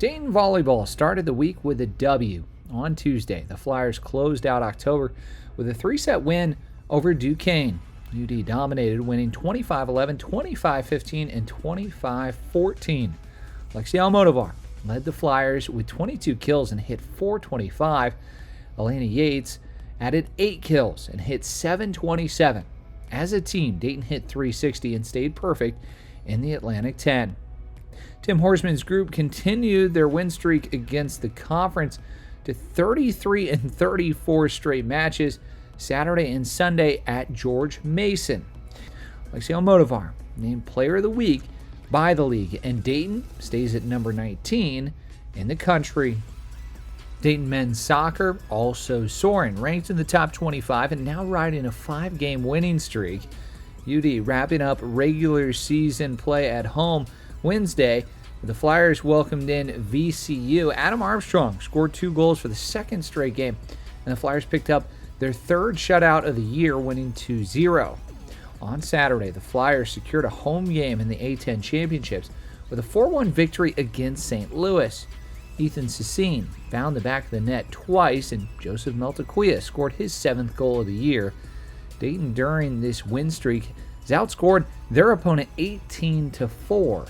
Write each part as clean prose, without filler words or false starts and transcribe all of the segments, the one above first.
Dayton volleyball started the week with a W. On Tuesday, the Flyers closed out October with a 3-set win over Duquesne. UD dominated, winning 25-11, 25-15, and 25-14. Lexi Almodovar led the Flyers with 22 kills and hit .425. Elena Yates added 8 kills and hit .727. As a team, Dayton hit .360 and stayed perfect in the Atlantic 10. Tim Horsman's group continued their win streak against the conference to 33 and 34 straight matches Saturday and Sunday at George Mason. Lexi Almodovar named Player of the Week by the league, and Dayton stays at number 19 in the country. Dayton men's soccer also soaring, ranked in the top 25 and now riding a 5-game winning streak. UD wrapping up regular season play at home Wednesday. The Flyers welcomed in VCU. Adam Armstrong scored 2 goals for the second straight game, and the Flyers picked up their 3rd shutout of the year, winning 2-0. On Saturday, the Flyers secured a home game in the A10 Championships with a 4-1 victory against St. Louis. Ethan Cecine found the back of the net twice, and Joseph Meltaquia scored his 7th goal of the year. Dayton, during this win streak, has outscored their opponent 18-4.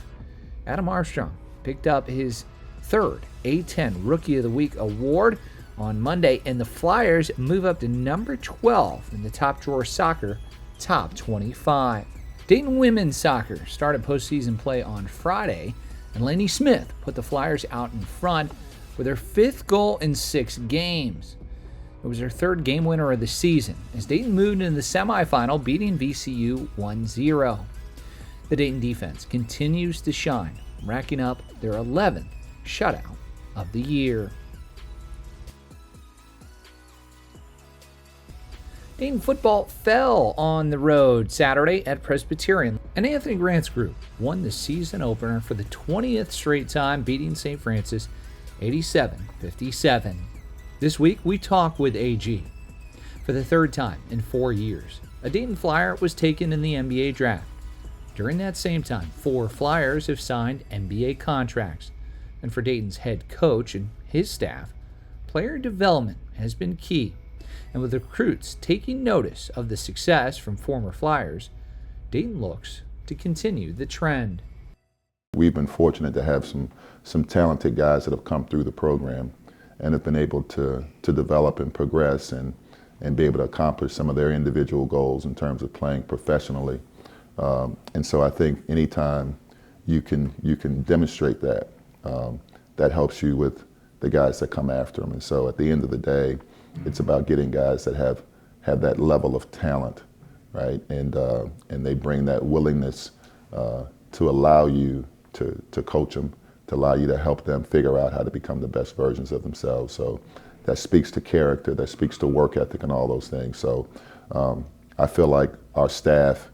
Adam Armstrong picked up his 3rd A10 Rookie of the Week award on Monday, and the Flyers move up to number 12 in the Top Drawer Soccer Top 25. Dayton women's soccer started postseason play on Friday, and Lainey Smith put the Flyers out in front with her 5th goal in 6 games. It was her 3rd game winner of the season, as Dayton moved into the semifinal, beating VCU 1-0. The Dayton defense continues to shine, racking up their 11th shutout of the year. Dayton football fell on the road Saturday at Presbyterian, and Anthony Grant's group won the season opener for the 20th straight time, beating St. Francis 87-57. This week, we talk with AG. For the 3rd time in 4 years, a Dayton Flyer was taken in the NBA draft. During that same time, 4 Flyers have signed NBA contracts. And for Dayton's head coach and his staff, player development has been key. And with recruits taking notice of the success from former Flyers, Dayton looks to continue the trend. We've been fortunate to have some talented guys that have come through the program and have been able to develop and progress and be able to accomplish some of their individual goals in terms of playing professionally. And so I think anytime you can demonstrate that, that helps you with the guys that come after them. And so at the end of the day, it's about getting guys that have that level of talent, right? And they bring that willingness to allow you to coach them, to allow you to help them figure out how to become the best versions of themselves. So that speaks to character, that speaks to work ethic and all those things. So I feel like our staff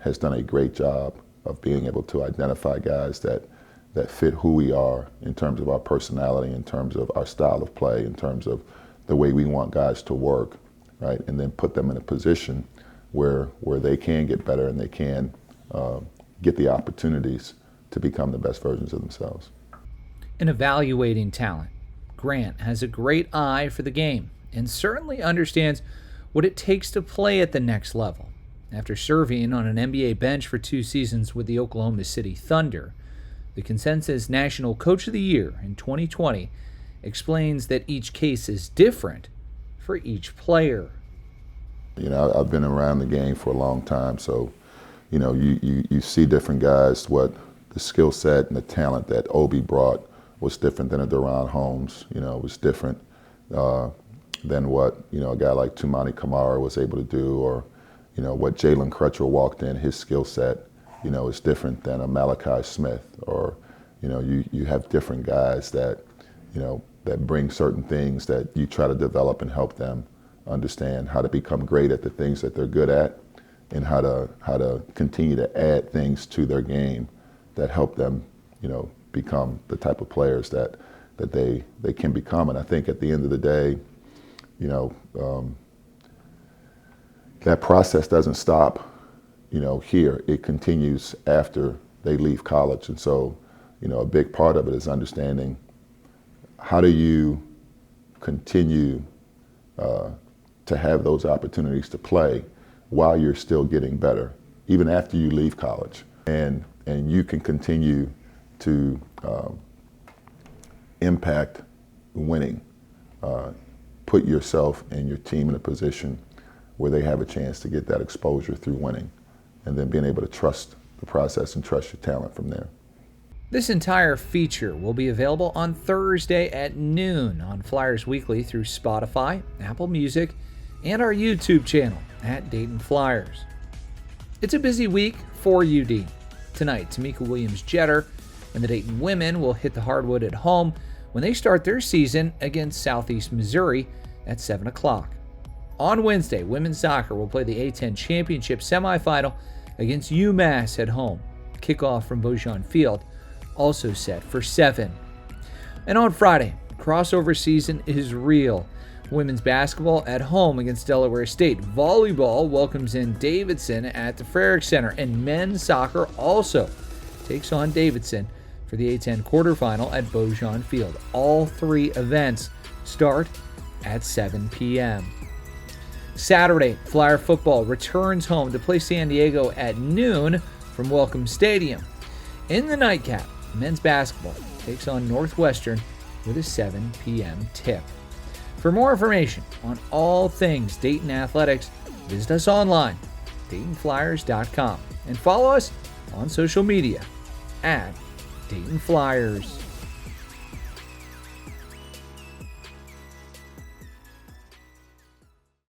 has done a great job of being able to identify guys that fit who we are in terms of our personality, in terms of our style of play, in terms of the way we want guys to work, right? And then put them in a position where they can get better and they can get the opportunities to become the best versions of themselves. In evaluating talent, Grant has a great eye for the game and certainly understands what it takes to play at the next level. After serving on an NBA bench for 2 seasons with the Oklahoma City Thunder, the consensus National Coach of the Year in 2020 explains that each case is different for each player. You know, I've been around the game for a long time, so you know, you see different guys, what the skill set and the talent that Obi brought was different than a Deron Holmes. You know, it was different than what, you know, a guy like Tumani Kamara was able to do, or, you know, what Jalen Crutcher walked in, his skill set, you know, is different than a Malachi Smith, or, you know, you have different guys that, you know, that bring certain things that you try to develop and help them understand how to become great at the things that they're good at, and how to continue to add things to their game that help them, you know, become the type of players that they can become. And I think at the end of the day, you know, that process doesn't stop, you know, here. It continues after they leave college. And so, a big part of it is understanding how do you continue to have those opportunities to play while you're still getting better, even after you leave college. And you can continue to impact winning, put yourself and your team in a position where they have a chance to get that exposure through winning, and then being able to trust the process and trust your talent from there. This entire feature will be available on Thursday at noon on Flyers Weekly through Spotify, Apple Music, and our YouTube channel at Dayton Flyers. It's a busy week for UD. Tonight, Tamika Williams-Jeter and the Dayton women will hit the hardwood at home when they start their season against Southeast Missouri at 7 o'clock. On Wednesday, women's soccer will play the A-10 Championship semifinal against UMass at home. Kickoff from Beaujean Field, also set for 7. And on Friday, crossover season is real. Women's basketball at home against Delaware State. Volleyball welcomes in Davidson at the Frerick Center. And men's soccer also takes on Davidson for the A-10 quarterfinal at Beaujean Field. All 3 events start at 7 p.m. Saturday, Flyer football returns home to play San Diego at noon from Welcome Stadium. In the nightcap, men's basketball takes on Northwestern with a 7 p.m. tip. For more information on all things Dayton athletics, visit us online, DaytonFlyers.com, and follow us on social media at Dayton Flyers.